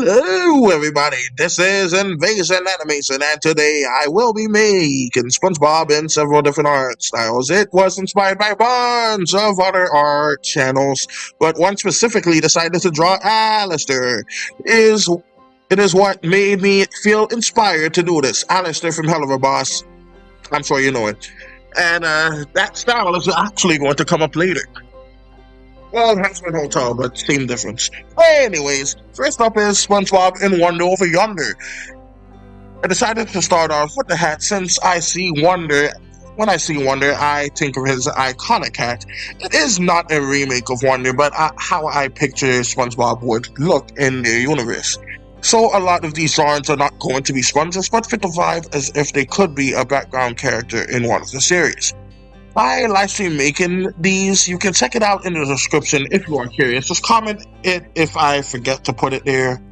Hello, everybody. This is Invasion Animation, and today I will be making SpongeBob in several different art styles. It was inspired by a bunch of other art channels, but one specifically decided to draw Alistair. It is what made me feel inspired to do this. Alistair from Hell of a Boss. I'm sure you know it. And that style is actually going to come up later. Well, Hazbin Hotel, but same difference. Anyways, first up is SpongeBob in Wonder Over Yonder. I decided to start off with the hat since I see Wonder. When I see Wonder, I think of his iconic hat. It is not a remake of Wonder, but how I picture SpongeBob would look in their universe. So a lot of these drawings are not going to be sponges, but fit the vibe as if they could be a background character in one of the series. I live stream making these. You can check it out in the description if you are curious. Just comment it if I forget to put it there.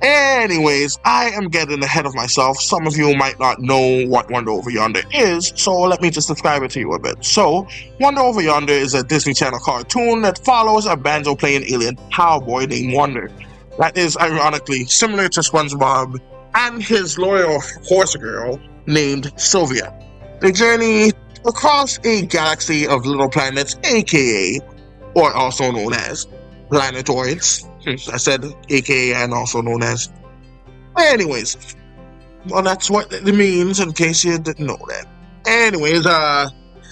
Anyways, I am getting ahead of myself. Some of you might not know what Wonder Over Yonder is, so let me just describe it to you a bit. So, Wonder Over Yonder is a Disney Channel cartoon that follows a banjo-playing alien cowboy named Wonder. That is ironically similar to SpongeBob and his loyal horse girl named Sylvia. They journey across a galaxy of little planets, aka, or also known as, planetoids. I said aka and also known as. Anyways, well, that's what it means in case you didn't know that. Anyways,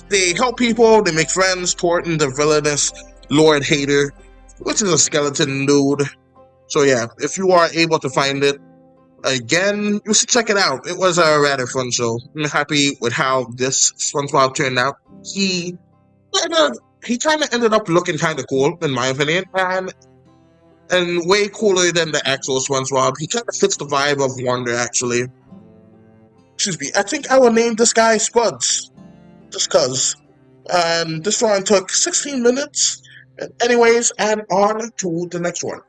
they help people, they make friends, thwarting the villainous Lord Hater, which is a skeleton dude. So yeah, if you are able to find it, again, you should check it out. It was a rather fun show. I'm happy with how this SpongeBob turned out. He kind of ended up looking kind of cool, in my opinion, and way cooler than the actual SpongeBob. He kind of fits the vibe of Wonder, actually. Excuse me. I think I will name this guy Spuds, just cause. And this one took 16 minutes. Anyways, and on to the next one.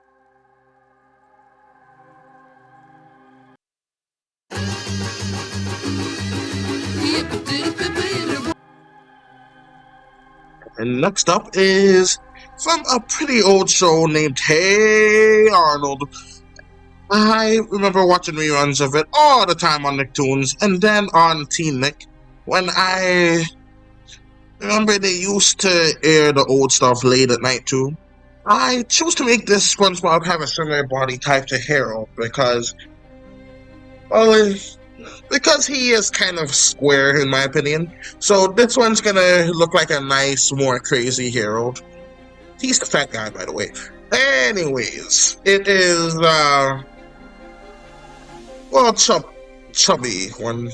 And next up is from a pretty old show named Hey Arnold. I remember watching reruns of it all the time on Nicktoons and then on Teen Nick. When I remember they used to air the old stuff late at night too. I chose to make this SpongeBob have a similar body type to Harold because, well, because he is kind of square in my opinion. So this one's gonna look like a nice, more crazy Harold. He's the fat guy, by the way. Anyways, it is, well, chubby one.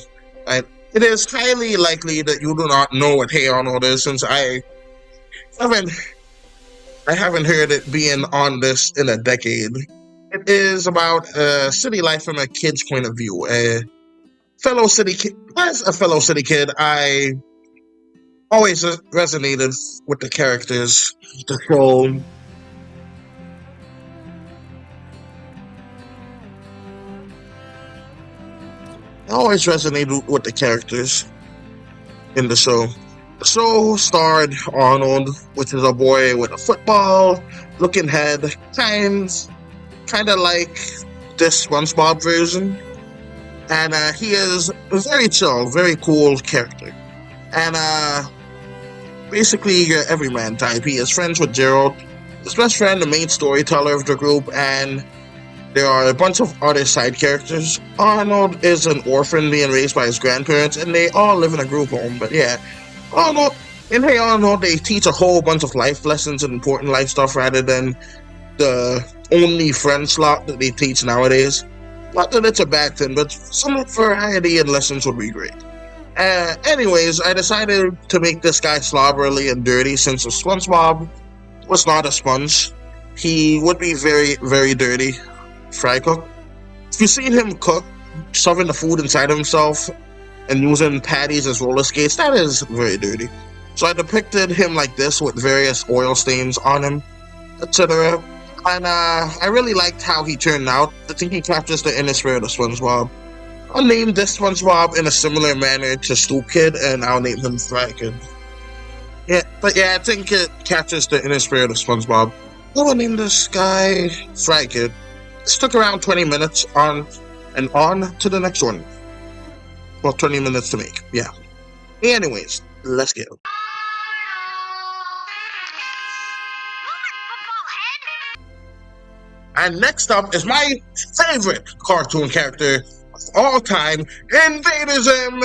It is highly likely that you do not know what Hey Arnold is since I haven't heard it being on this in a decade. It is about city life from a kid's point of view. As a fellow city kid, I always resonated with the characters, the show. I always resonated with the characters in the show. The show starred Arnold, which is a boy with a football-looking head, kind of like this SpongeBob version. And he is a very chill, very cool character. And basically your everyman type. He is friends with Gerald, his best friend, the main storyteller of the group, and there are a bunch of other side characters. Arnold is an orphan being raised by his grandparents, and they all live in a group home. But yeah, in Hey Arnold, they teach a whole bunch of life lessons and important life stuff rather than the only friend slot that they teach nowadays. Not that it's a bad thing, but some variety in lessons would be great. Anyways, I decided to make this guy slobberly and dirty since a SpongeBob was not a sponge. He would be very, very dirty. Fry cook. If you've seen him cook, shoving the food inside himself and using patties as roller skates, that is very dirty. So I depicted him like this with various oil stains on him, etc. And I really liked how he turned out. I think he captures the inner spirit of SpongeBob. I'll name this SpongeBob in a similar manner to Stoop Kid, and I'll name him Fry Kid. Yeah, but yeah, I think it captures the inner spirit of SpongeBob. I will name this guy Fry Kid. This took around 20 minutes on to the next one. Well, 20 minutes to make, yeah. Anyways, let's go. And next up is my favorite cartoon character of all time, INVADER ZIM,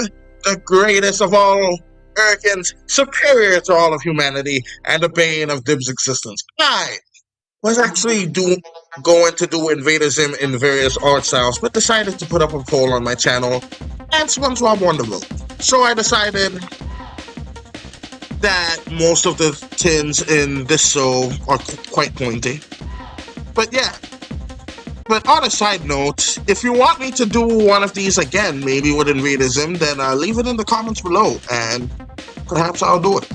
the greatest of all Americans, superior to all of humanity, and the bane of Dib's existence. I was actually going to do INVADER ZIM in various art styles, but decided to put up a poll on my channel, and SpongeBob won the vote. So I decided that most of the tins in this show are quite pointy. But yeah, but on a side note, if you want me to do one of these again, maybe with INVADER ZIM, then leave it in the comments below, and perhaps I'll do it.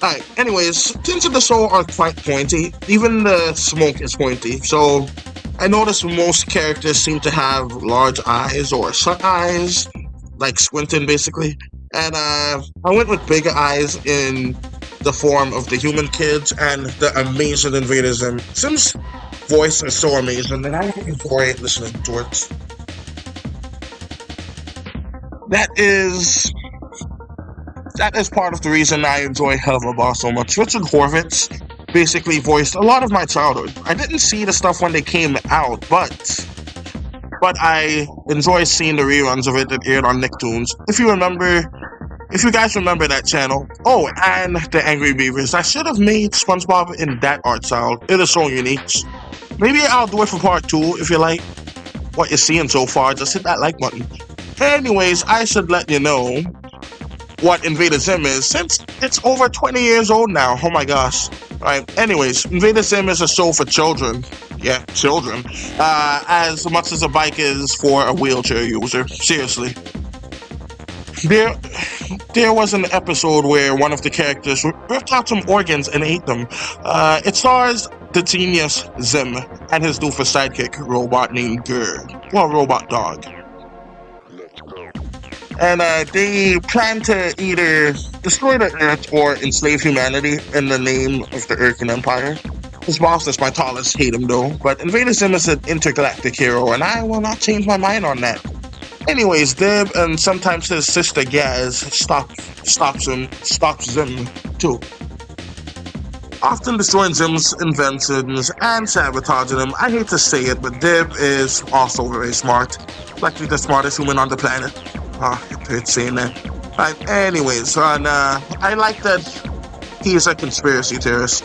Alright, anyways, tins of the show are quite pointy. Even the smoke is pointy, so I noticed most characters seem to have large eyes or shut eyes, like squinting basically. And I went with bigger eyes in the form of the human kids and the amazing INVADER ZIM. Zim's voice is so amazing, and I enjoy listening to it. That is part of the reason I enjoy Helva so much. Richard Horvitz basically voiced a lot of my childhood. I didn't see the stuff when they came out, but I enjoy seeing the reruns of it that aired on Nicktoons. If you guys remember that channel. Oh, and the Angry Beavers. I should have made SpongeBob in that art style. It is so unique. Maybe I'll do it for part 2 if you like what you're seeing so far. Just hit that like button. Anyways, I should let you know what INVADER ZIM is, since it's over 20 years old now. Oh my gosh. Alright, anyways, INVADER ZIM is a show for children. Yeah, children. As much as a bike is for a wheelchair user. Seriously. There was an episode where one of the characters ripped out some organs and ate them. It stars the genius Zim and his doofus sidekick, robot named Gerd. Well, robot dog. And they plan to either destroy the Earth or enslave humanity in the name of the Urkin Empire. His boss is my tallest, hate him though, but INVADER ZIM is an intergalactic hero, and I will not change my mind on that. Anyways, Dib and sometimes his sister Gaz stops Zim too. Often destroying Zim's inventions and sabotaging him. I hate to say it, but Dib is also very smart. Likely the smartest human on the planet. It hurts saying that. But anyways, I like that he is a conspiracy theorist.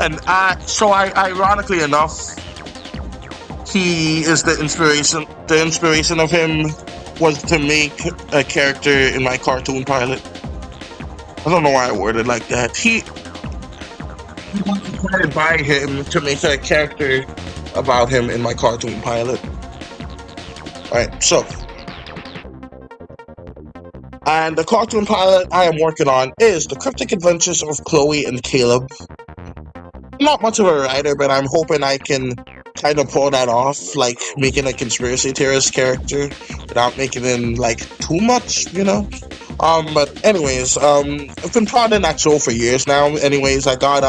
And ironically enough, he is the inspiration. The inspiration of him was to make a character in my cartoon pilot. I don't know why I worded like that. He was inspired by him to make a character about him in my cartoon pilot. Alright, so. And the cartoon pilot I am working on is The Cryptic Adventures of Chloe and Caleb. I'm not much of a writer, but I'm hoping I can kind of pull that off, like making a conspiracy theorist character without making him like too much, you know. But anyways, I've been plotting that show for years now. Anyways, I got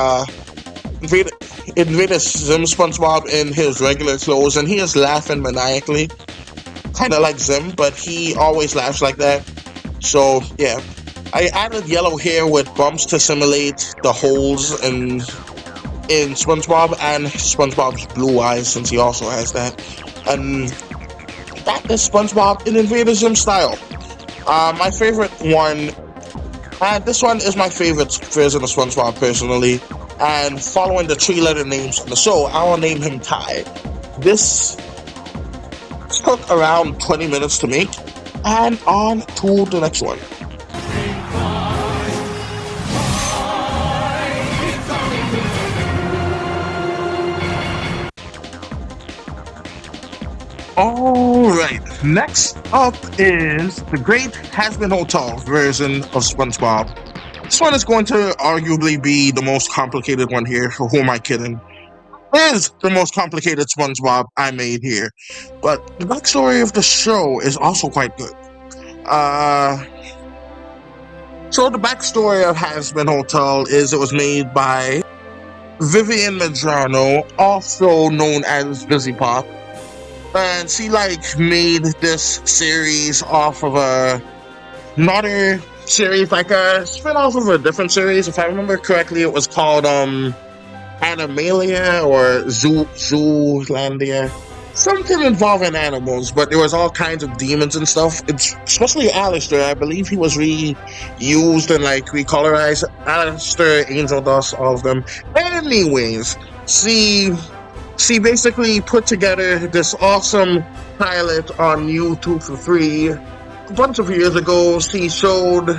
INVADER ZIM SpongeBob in his regular clothes, and he is laughing maniacally, kind of like Zim, but he always laughs like that. So yeah, I added yellow hair with bumps to simulate the holes in SpongeBob, and SpongeBob's blue eyes, since he also has that. And that is SpongeBob in INVADER ZIM style. My favorite one, and this one is my favorite version of SpongeBob personally, and following the 3-letter names on the show, I will name him Ty. This took around 20 minutes to make, and on to the next one. Alright, next up is the great Hazbin Hotel version of SpongeBob. This one is going to arguably be the most complicated one here. Who am I kidding? It is the most complicated SpongeBob I made here. But the backstory of the show is also quite good. So the backstory of Hazbin Hotel is it was made by Vivian Medrano, also known as Busy Pop, and she like made this series off of another series, like a spin-off of a different series. If I remember correctly, it was called Animalia or Zoolandia. Something involving animals, but there was all kinds of demons and stuff. It's especially Alistair. I believe he was reused and like recolorized. Alistair, Angel Dust, all of them. Anyways, she basically put together this awesome pilot on YouTube for free. A bunch of years ago, she showed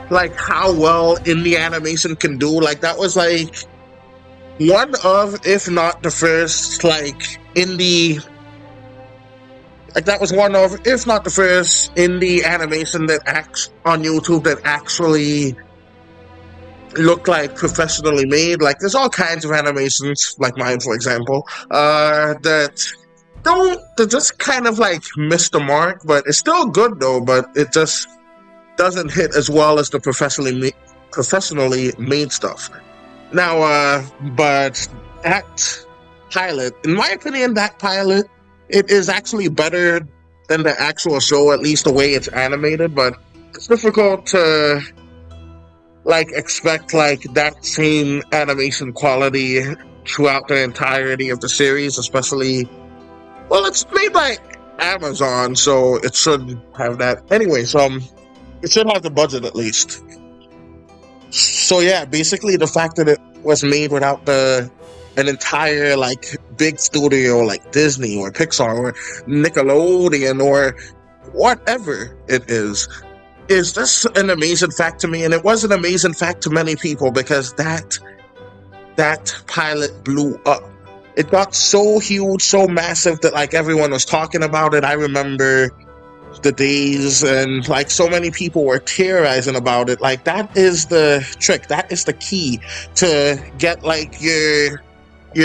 like how well indie animation can do. Like that was like one of, if not the first, like indie. Like that was one of, if not the first, indie animation that acts on YouTube that actually looked like professionally made. Like there's all kinds of animations, like mine, for example, that just kind of like miss the mark, but it's still good though. But it just doesn't hit as well as the professionally made stuff. Now, but that pilot, in my opinion, that pilot, it is actually better than the actual show, at least the way it's animated, but it's difficult to like expect like that same animation quality throughout the entirety of the series, especially, well, it's made by Amazon, so it should have that. Anyways, it should have the budget at least. So yeah, basically the fact that it was made without an entire like big studio like Disney or Pixar or Nickelodeon or whatever it is just an amazing fact to me, and it was an amazing fact to many people because that pilot blew up. It got so huge, so massive that like everyone was talking about it. I remember the days, and like so many people were theorizing about it. Like that is the trick, that is the key to get like your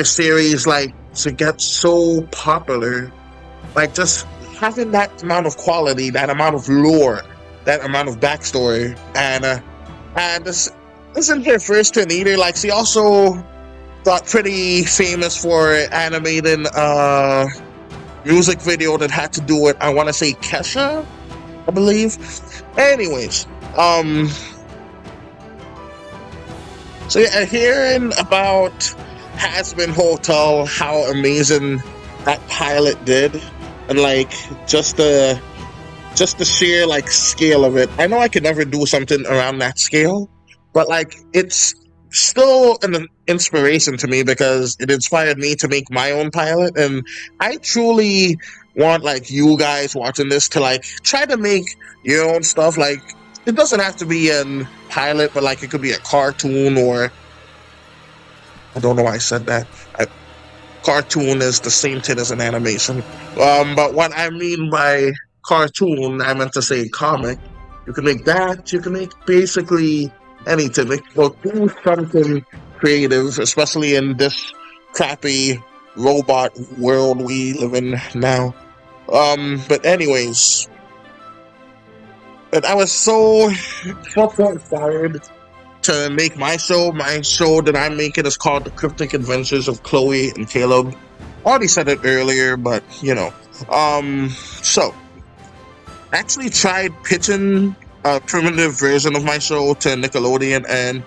series like to get so popular. Like just having that amount of quality, that amount of lore, that amount of backstory, and this isn't her first turn either. Like she also got pretty famous for animating music video that had to do with, I want to say, Kesha, I believe. Anyways, so yeah, hearing about Hazbin Hotel, how amazing that pilot did, and like just the sheer like scale of it. I know I could never do something around that scale, but like it's still an inspiration to me because it inspired me to make my own pilot, and I truly want like you guys watching this to like try to make your own stuff. Like it doesn't have to be a pilot, but like it could be a cartoon, or I don't know why I said that. Cartoon is the same thing as an animation. But what I mean by cartoon, I meant to say comic. You can make that. You can make basically anything. Well, do something creative, especially in this crappy robot world we live in now. But anyways, but I was so inspired to make my show. My show that I'm making is called The Cryptic Adventures of Chloe and Caleb. Already said it earlier, but you know. So I actually tried pitching a primitive version of my show to Nickelodeon, and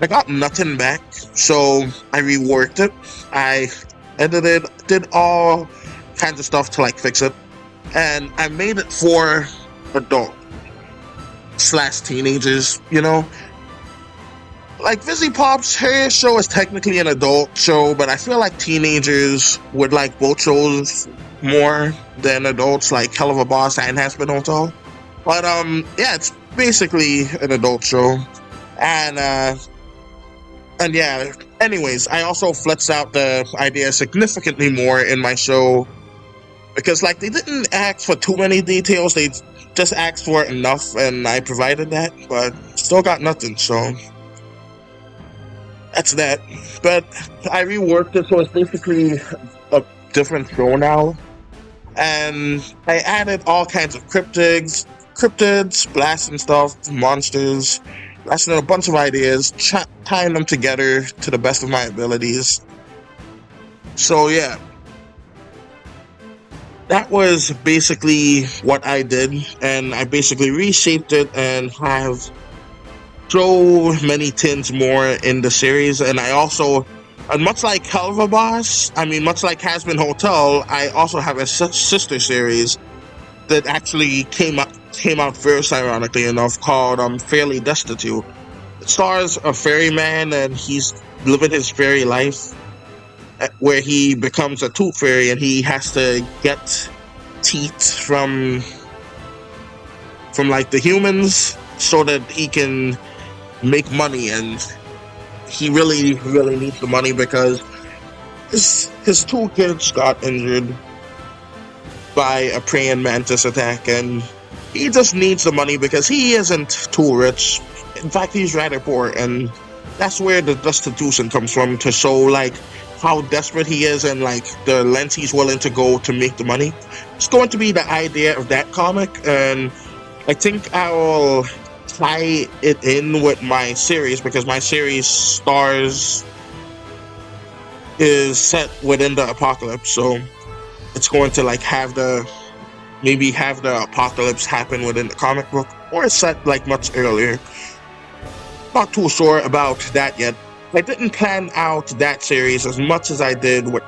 I got nothing back. So I reworked it. I edited, did all kinds of stuff to like fix it, and I made it for adult/teenagers, you know. Like Fizzy Pop's, her show is technically an adult show, but I feel like teenagers would like both shows more than adults, like Hell of a Boss and Hazbin Hotel. But yeah, it's basically an adult show, and yeah. Anyways, I also fleshed out the idea significantly more in my show because like they didn't ask for too many details; they just asked for enough, and I provided that, but still got nothing. So that's that. But I reworked it, so it's basically a different show now. And I added all kinds of cryptids, blasts and stuff, monsters. wrestling a bunch of ideas, tying them together to the best of my abilities. So yeah, that was basically what I did, and I basically reshaped it and have so many tins more in the series. And I also, and much like Hell of a Boss, much like Hazbin Hotel, I also have a sister series that actually came out first, ironically enough, called Fairly Destitute. It stars a ferryman, and he's living his fairy life, where he becomes a tooth fairy, and he has to get teeth from like the humans so that he can make money. And he really needs the money because his two kids got injured by a praying mantis attack, and he just needs the money because he isn't too rich. In fact, he's rather poor, and that's where the destitution comes from, to show like how desperate he is and like the lengths he's willing to go to make the money. It's going to be the idea of that comic, and I think I'll tie it in with my series, because my series is set within the apocalypse, so it's going to like have the apocalypse happen within the comic book, or it's set like much earlier. Not too sure about that yet. I didn't plan out that series as much as I did with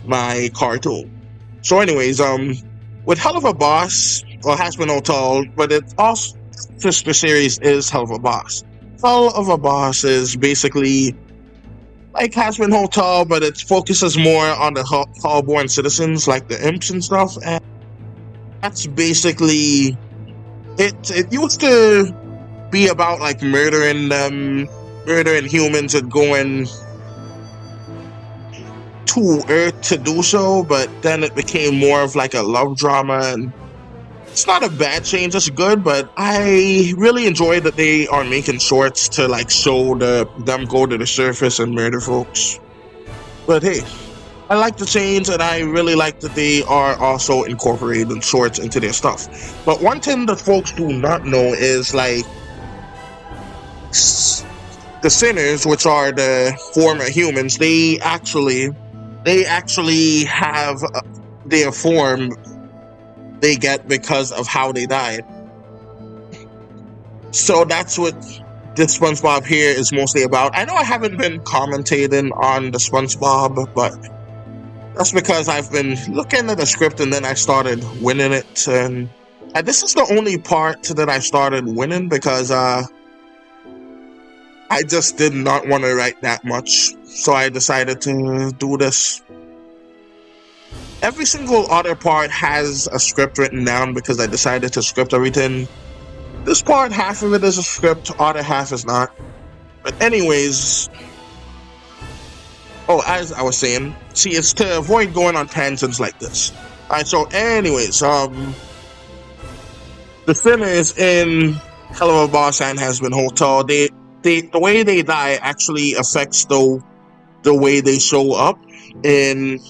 my cartoon. So anyways, with Hell of a Boss, or Hazbin Hotel, but it also, sister series is Hell of a Boss. Hell of a Boss is basically like Hazbin Hotel, but it focuses more on the Hall-born citizens, like the imps and stuff. And that's basically it. It used to be about like murdering humans and going to Earth to do so, but then it became more of like a love drama, and it's not a bad change, it's good, but I really enjoy that they are making shorts to like show them go to the surface and murder folks. But hey, I like the change, and I really like that they are also incorporating shorts into their stuff. But one thing that folks do not know is like the sinners, which are the former humans, they actually have their form they get because of how they died. So that's what this SpongeBob here is mostly about. I know I haven't been commentating on the SpongeBob, but that's because I've been looking at the script and then I started winning it. And this is the only part that I started winning because I just did not want to write that much. So I decided to do this. Every single other part has a script written down because I decided to script everything. This part, half of it is a script, other half is not. But anyways, as I was saying, see, it's to avoid going on tangents like this. Alright, so anyways, the sinners in Hell of a Boss and Hazbin Hotel, the way they die actually affects the way they show up in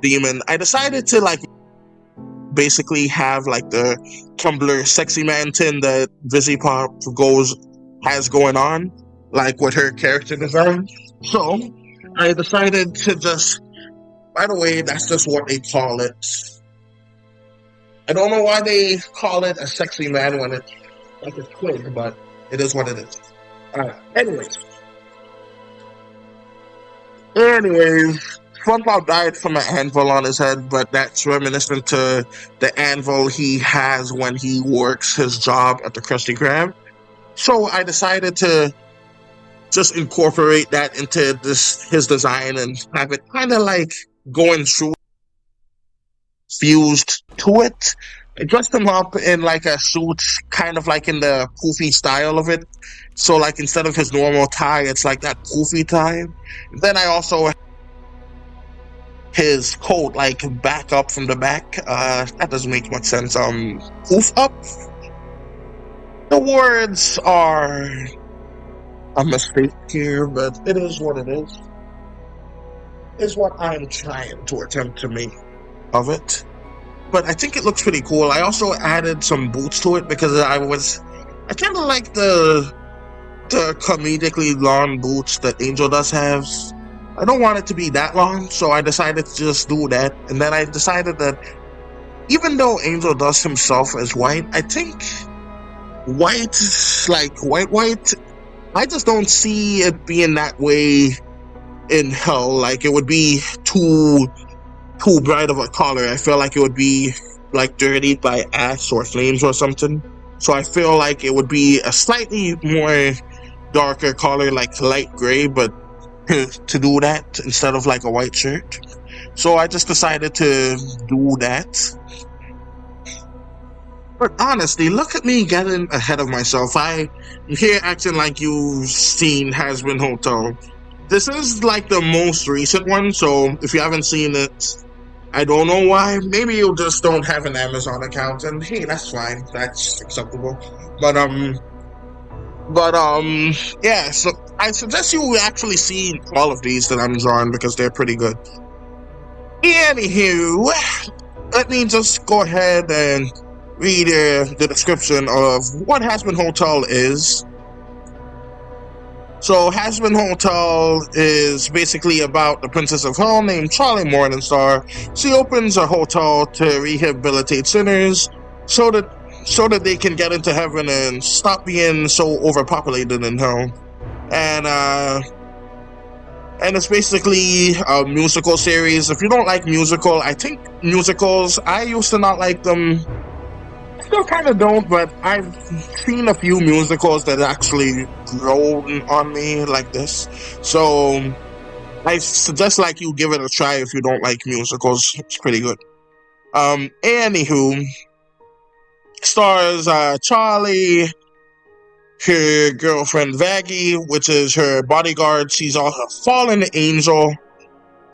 Demon. I decided to like basically have like the Tumblr sexy man tin that Vizzy Pop has going on, like with her character design. So I decided to just, by the way, that's just what they call it. I don't know why they call it a sexy man when it's like a twig, but it is what it is. Alright, anyways, SpongeBob died from an anvil on his head, but that's reminiscent to the anvil he has when he works his job at the Krusty Krab. So I decided to just incorporate that into his design and have it kind of like going through, fused to it. I dressed him up in like a suit, kind of like in the poofy style of it. So like instead of his normal tie, it's like that poofy tie. Then I also his coat like back up from the back. That doesn't make much sense. Poof up. The words are a mistake here, but it is what it is. Is what I'm trying to attempt to make of it. but I think it looks pretty cool. I also added some boots to it because I kind of like the comedically long boots that Angel does have. I don't want it to be that long, so I decided to just do that. And then I decided that even though Angel does himself as white, I think white, like white, I just don't see it being that way in hell. Like, it would be too bright of a color. I feel like it would be like dirtied by ash or flames or something. So I feel like it would be a slightly more darker color, like light gray, but to do that instead of like a white shirt. So I just decided to do that. But honestly, look at me getting ahead of myself. I'm here acting like you've seen Hazbin Hotel. This is like the most recent one, so if you haven't seen it, I don't know why. Maybe you just don't have an Amazon account, and hey, that's fine. That's acceptable. But yeah. So I suggest you actually see all of these that I'm drawing because they're pretty good. Anywho, let me just go ahead and read the description of what Hazbin Hotel is. So Hazbin Hotel is basically about the princess of hell named Charlie Morningstar. She opens a hotel to rehabilitate sinners so that they can get into heaven and stop being so overpopulated in hell. And it's basically a musical series. If you don't like musicals, I used to not like them. Still kind of don't, but I've seen a few musicals that actually grown on me like this. So I suggest like you give it a try if you don't like musicals. It's pretty good. Anywho, stars Charlie, her girlfriend Vaggie, which is her bodyguard. She's also a fallen angel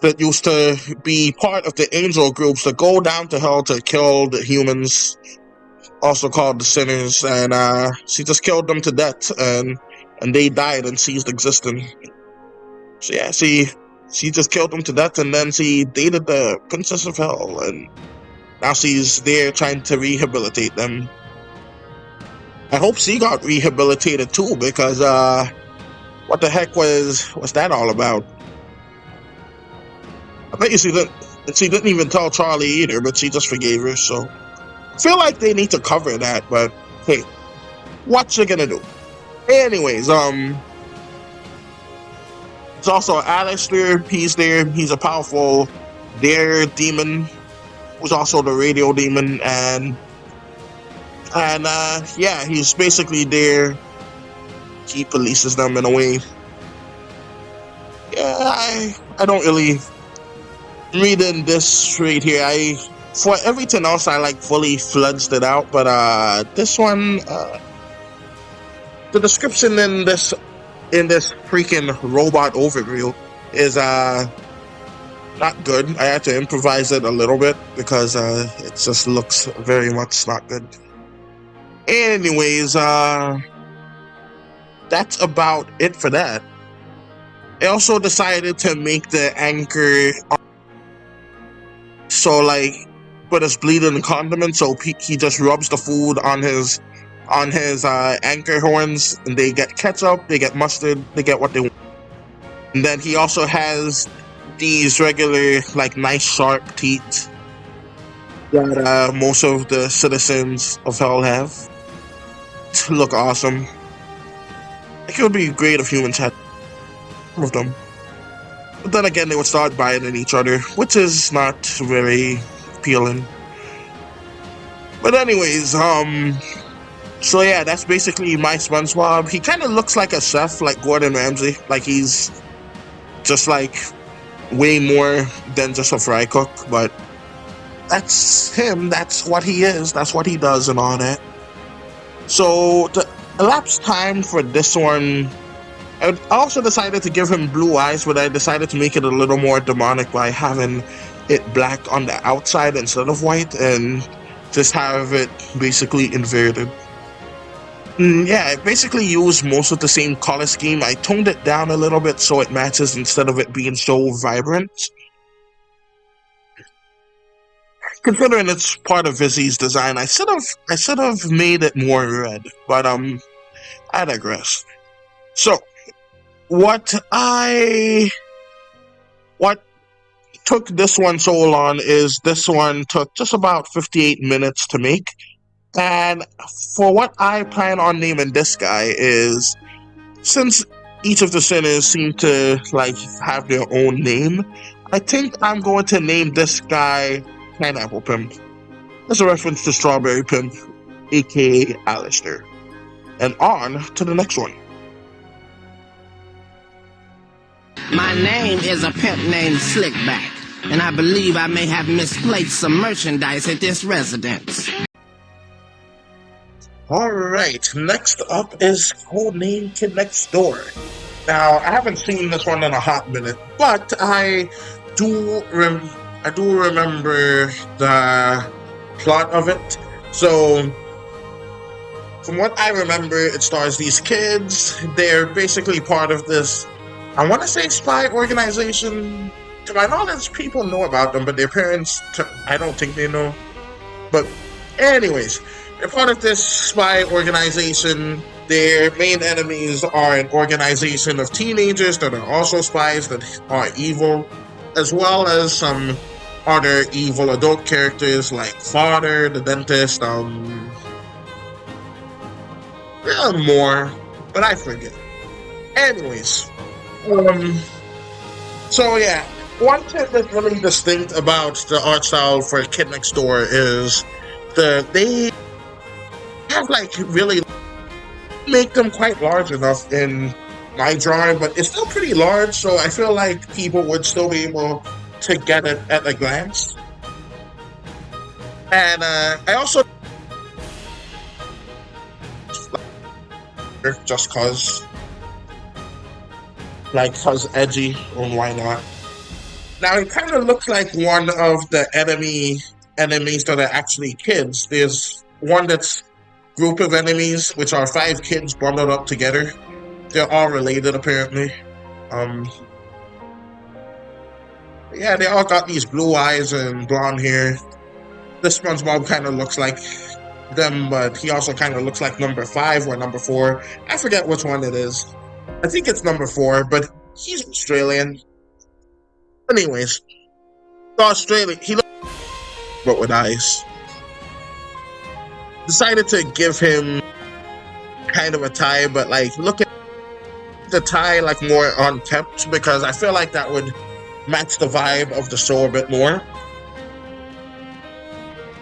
that used to be part of the angel groups that go down to hell to kill the humans, also called the sinners, and she just killed them to death, and they died and ceased existing. So yeah, she just killed them to death, and then she dated the princess of hell, and now she's there trying to rehabilitate them. I hope she got rehabilitated too, because what the heck was that all about? I bet you she didn't even tell Charlie either, but she just forgave her. So I feel like they need to cover that, but hey, what you gonna do? Anyways, there's also Alistair. He's there. He's a powerful dare demon, who's also the radio demon, and yeah, he's basically there. He polices them in a way. Yeah, I don't really reading this right here. For everything else, I like fully fledged it out, but this one, the description in this freaking robot overview is not good. I had to improvise it a little bit because it just looks very much not good. Anyways, that's about it for that. I also decided to make the anchor so like, but it's bleeding condiment, so he just rubs the food on his anchor horns, and they get ketchup, they get mustard, they get what they want. And then he also has these regular, like, nice sharp teeth that most of the citizens of hell have. To look awesome. Like, it would be great if humans had some of them. But then again, they would start biting each other, which is not very appealing. But anyways, so yeah, that's basically my SpongeBob. He kind of looks like a chef, like Gordon Ramsay. Like, he's just like way more than just a fry cook, but that's him. That's what he is. That's what he does and all that. So the elapsed time for this one, I also decided to give him blue eyes, but I decided to make it a little more demonic by having it black on the outside instead of white, and just have it basically inverted. Yeah, I basically used most of the same color scheme. I toned it down a little bit so it matches instead of it being so vibrant. considering it's part of Vizzy's design, I should have made it more red, but I digress. So, what took this one so long is this one took just about 58 minutes to make, and for what I plan on naming this guy is, since each of the sinners seem to like have their own name, I think I'm going to name this guy Pineapple Pimp. As a reference to Strawberry Pimp, aka Alistair. And on to the next one. My name is a pimp named Slickback, and I believe I may have misplaced some merchandise at this residence. Alright, next up is Codename Kid Next Door. Now, I haven't seen this one in a hot minute, but I do remember the plot of it. So, from what I remember, it stars these kids. They're basically part of this, I want to say, spy organization. To my knowledge, people know about them, but their parents, I don't think they know. But anyways, they're part of this spy organization. Their main enemies are an organization of teenagers that are also spies that are evil, as well as some other evil adult characters like Father, the dentist, more, but I forget. Anyways, so yeah, one thing that's really distinct about the art style for Kid Next Door is they have like really make them quite large enough in my drawing, but it's still pretty large, so I feel like people would still be able to get it at a glance. And I also just cause edgy, and why not? Now it kind of looks like one of the enemies that are actually kids. There's one that's group of enemies, which are 5 kids bundled up together. They're all related, apparently. Yeah, they all got these blue eyes and blonde hair. This SpongeBob kind of looks like them, but he also kind of looks like number 5 or number 4. I forget which one it is. I think it's number 4, but he's Australian. Anyways, Australian. He looks but with eyes. Decided to give him kind of a tie, but like look at the tie like more unkept, because I feel like that would match the vibe of the show a bit more.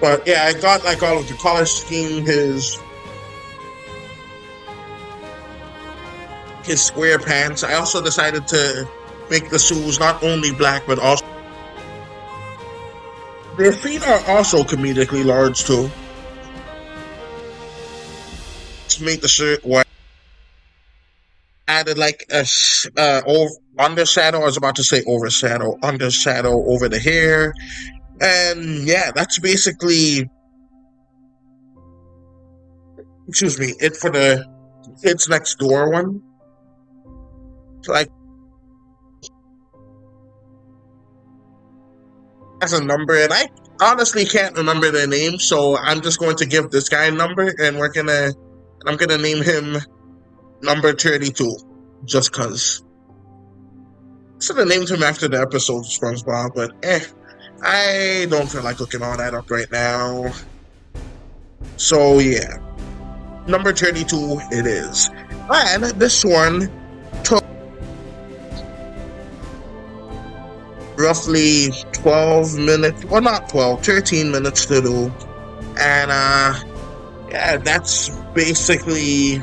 But yeah, I got like all of the color scheme, his square pants. I also decided to make the shoes not only black but also their feet are also comedically large too. To make the shirt white, added like a undershadow. I was about to say overshadow, undershadow over the hair, and yeah, that's basically, excuse me, it for the Kids Next Door one. Like as a number, and I honestly can't remember their name, so I'm just going to give this guy a number, and I'm gonna name him number 32, just cause. Should have named him after the episode of SpongeBob, but I don't feel like looking all that up right now. So yeah, number 32 it is, and this one took roughly 12 minutes, well not 12, 13 minutes to do, and yeah, that's basically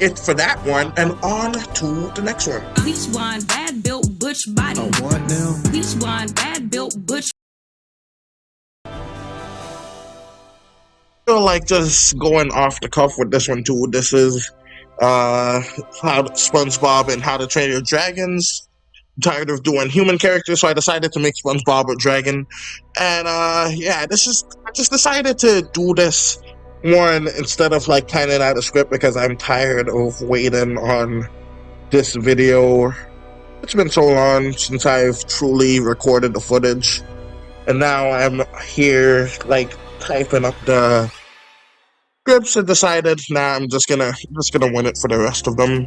it for that one, and on to the next one. Peach wine, bad built butch body. Oh, what now? Peach wine, bad built butch. I feel like just going off the cuff with this one too. This is how SpongeBob and How to Train Your Dragons. I'm tired of doing human characters, so I decided to make SpongeBob a dragon. And yeah, I just decided to do this one instead of like planning out a script, because I'm tired of waiting on this video. It's been so long since I've truly recorded the footage. And now I'm here, like, typing up the scripts and decided, nah, I'm just gonna win it for the rest of them.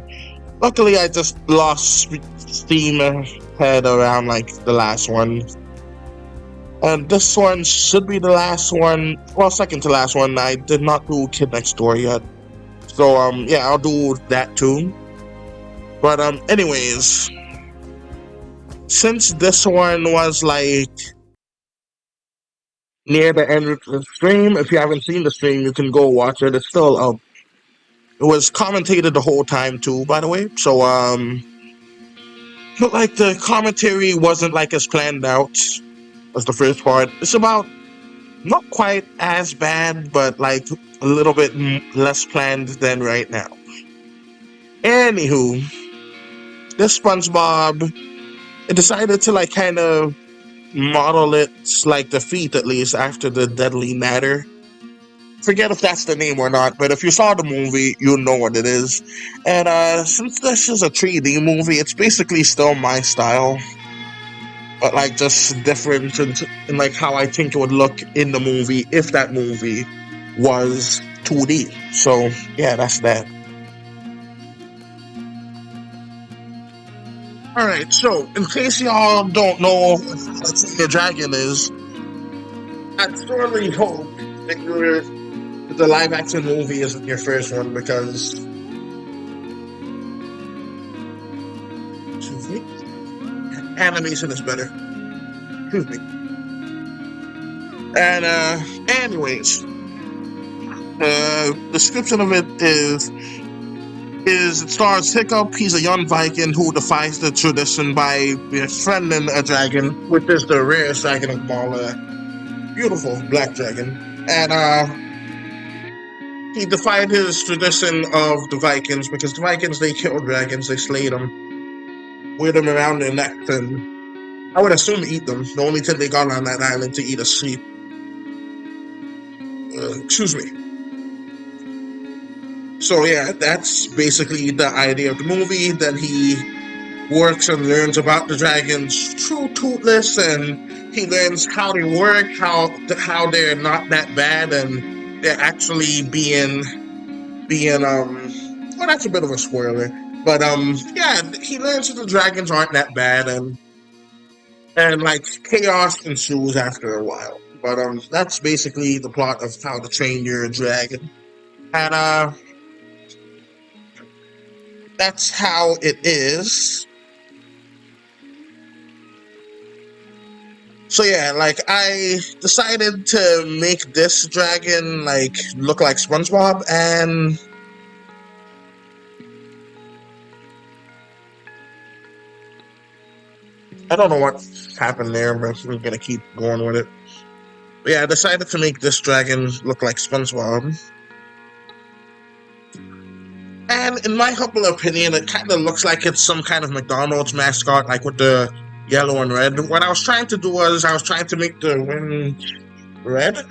Luckily, I just lost steam head around, like, the last one. And this one should be the last one, well, second to last one. I did not do Kid Next Door yet. So, yeah, I'll do that too. But, anyways, since this one was, like, near the end of the stream, if you haven't seen the stream, you can go watch it. It's still up. It was commentated the whole time too, by the way. So, but like the commentary wasn't like as planned out as the first part. It's about not quite as bad, but like a little bit less planned than right now. Anywho, this SpongeBob, it decided to like kind of model its like the feet at least after the Deadly Matter. Forget if that's the name or not, but if you saw the movie, you'll know what it is. And since this is a 3D movie, it's basically still my style, but like just different in like how I think it would look in the movie if that movie was 2D. So yeah, that's that. Alright, so in case y'all don't know what the dragon is, I sorely hope that the live action movie isn't your first one, because excuse me, animation is better. Excuse me. And anyways, the description of it is it stars Hiccup. He's a young Viking who defies the tradition by befriending a dragon, which is the rarest dragon of all, beautiful black dragon. And he defied his tradition of the Vikings, because the Vikings, they killed dragons, they slayed them, wear them around their necks, and I would assume eat them. The only thing they got on that island to eat is sheep. Excuse me. So yeah, that's basically the idea of the movie. Then he works and learns about the dragons through Toothless, and he learns how they work, how they're not that bad, and they're actually being well, that's a bit of a spoiler, but yeah, he learns that the dragons aren't that bad, and like chaos ensues after a while. But that's basically the plot of How to Train Your Dragon, and that's how it is. So yeah, like I decided to make this dragon like look like SpongeBob, and I don't know what happened there, but we're gonna keep going with it. But yeah, I decided to make this dragon look like SpongeBob. And in my humble opinion, it kind of looks like it's some kind of McDonald's mascot, like with the yellow and red. What I was trying to do was I was trying to make the wing red,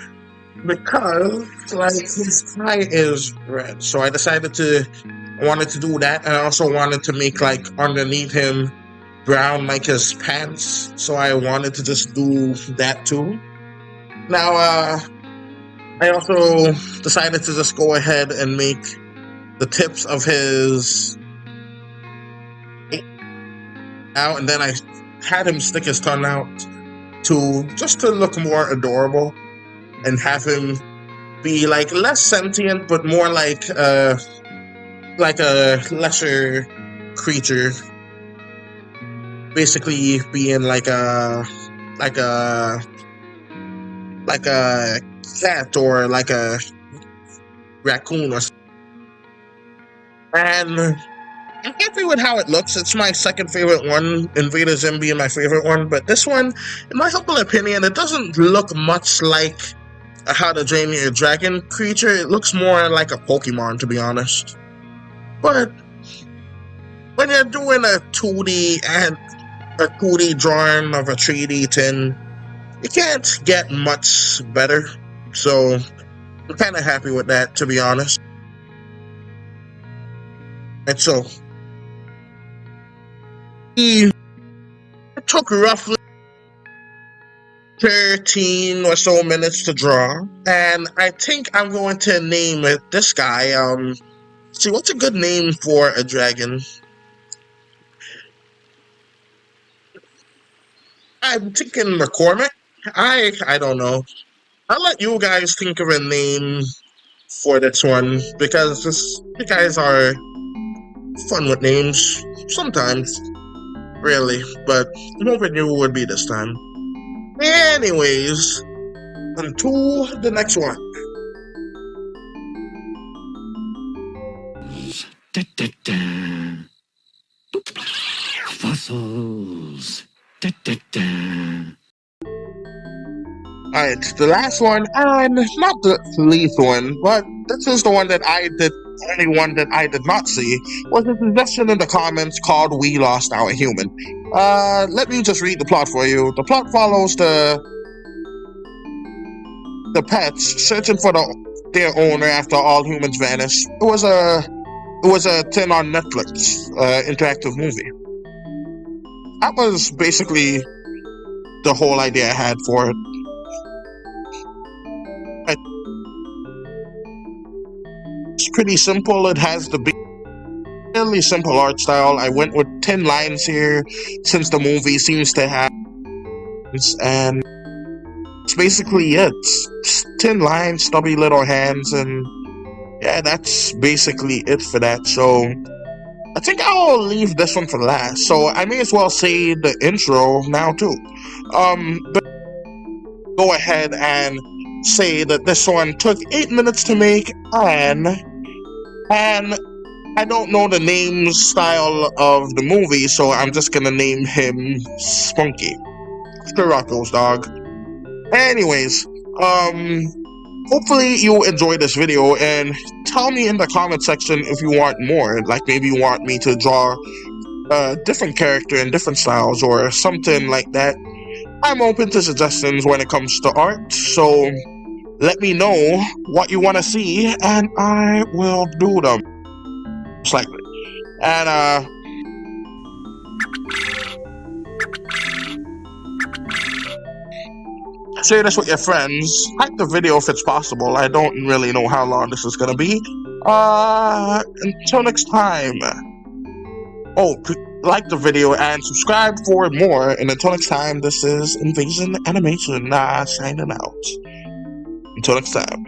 because like his tie is red. So I decided I wanted to do that, and I also wanted to make like underneath him brown like his pants. So I wanted to just do that too. Now I also decided to just go ahead and make the tips of his out, and then I had him stick his tongue out to look more adorable, and have him be like less sentient but more like a lesser creature, basically being like a cat or like a raccoon or something. And I'm happy with how it looks. It's my second favorite one, INVADER ZIM being my favorite one, but this one, in my humble opinion, it doesn't look much like a How to Train Your Dragon creature. It looks more like a Pokemon, to be honest. But when you're doing a 2D drawing of a 3D tin, you can't get much better. So I'm kind of happy with that, to be honest. And so it took roughly 13 or so minutes to draw, and I think I'm going to name it this guy. See, what's a good name for a dragon? I'm thinking McCormick. I don't know. I'll let you guys think of a name for this one because you guys are fun with names sometimes, really. But I'm hoping you would be this time. Anyways, on to the next one. Da, da, da. Fossils. Da, da, da. Alright, the last one, and not the least one, but this is the one that only one that I did not see, was a suggestion in the comments called We Lost Our Human. Let me just read the plot for you. The plot follows the pets searching for their owner after all humans vanish. It was a 10 on Netflix interactive movie. That was basically the whole idea I had for it. It's pretty simple. It has the fairly simple art style. I went with 10 lines here since the movie seems to have, and it's basically it. It's 10 lines, stubby little hands, and yeah, that's basically it for that. So I think I'll leave this one for last. So I may as well say the intro now too. But go ahead and say that this one took 8 minutes to make, and I don't know the name style of the movie, so I'm just gonna name him Spunky. Sure rock goes, dog. Anyways, hopefully you enjoyed this video, and tell me in the comment section if you want more. Like maybe you want me to draw a different character in different styles or something like that. I'm open to suggestions when it comes to art, so let me know what you want to see, and I will do them. Most likely. And share this with your friends. Like the video if it's possible. I don't really know how long this is gonna be. Until next time. Oh, like the video and subscribe for more. And until next time, this is Invasion Animation signing out. Until next time.